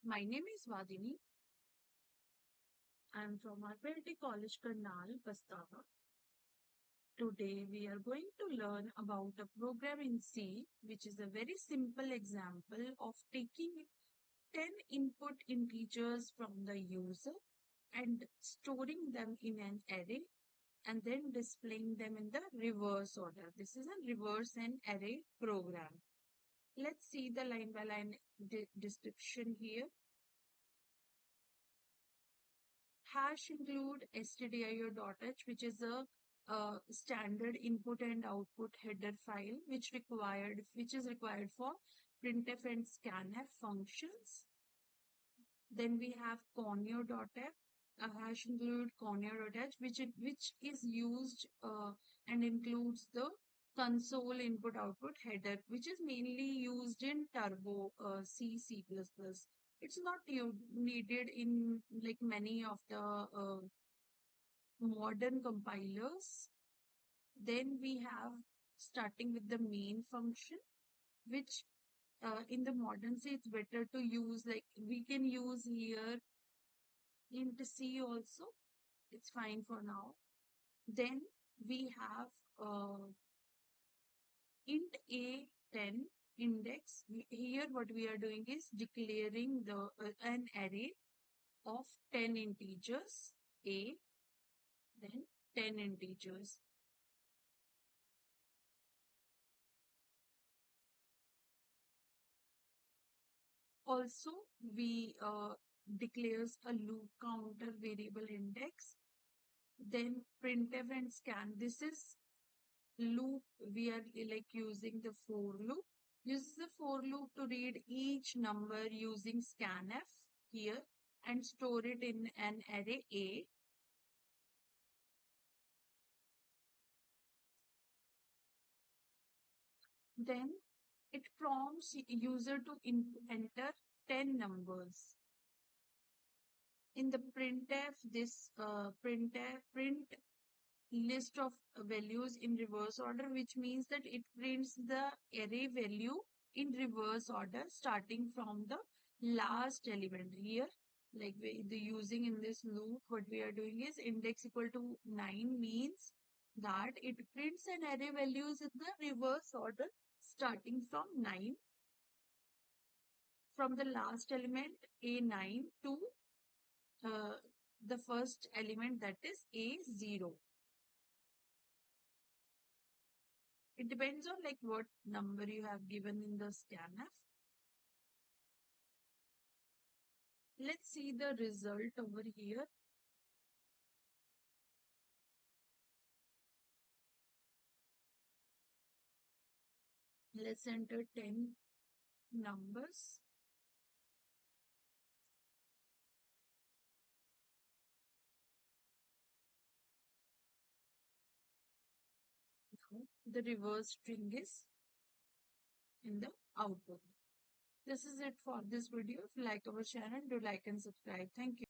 My name is Vadini. I am from RPIIT College Karnal, Plaza. Today we are going to learn about a program in C, which is a very simple example of taking 10 input integers from the user and storing them in an array and then displaying them in the reverse order. This is a reverse and array program. Let's see the line by line description here. Hash include stdio.h, which is a standard input and output header file, which is required for printf and scanf functions. Then we have conio.f, a hash include conio.h, which is used and includes the console input output header, which is mainly used in turbo C++. It's not needed in like many of the modern compilers. Then we have starting with the main function, which in the modern C it's better to use, like we can use here int C also. It's fine for now. Then we have int A10 index. Here what we are doing is declaring the an array of 10 integers A, then 10 integers. Also, we declares a loop counter variable index, then printf and scan. This is loop. We are like using the for loop. Uses the for loop to read each number using scanf here and store it in an array A. Then it prompts user to enter 10 numbers. In the printf, this print list of values in reverse order, which means that it prints the array value in reverse order starting from the last element here. Like the using in this loop, what we are doing is index equal to 9 means that it prints an array values in the reverse order starting from 9, from the last element A9 to the first element, that is A0. It depends on like what number you have given in the scanf. Let's see the result over here. Let's enter 10 numbers. The reverse string is in the output. This is it for this video. If you like our channel, do like and subscribe. Thank you.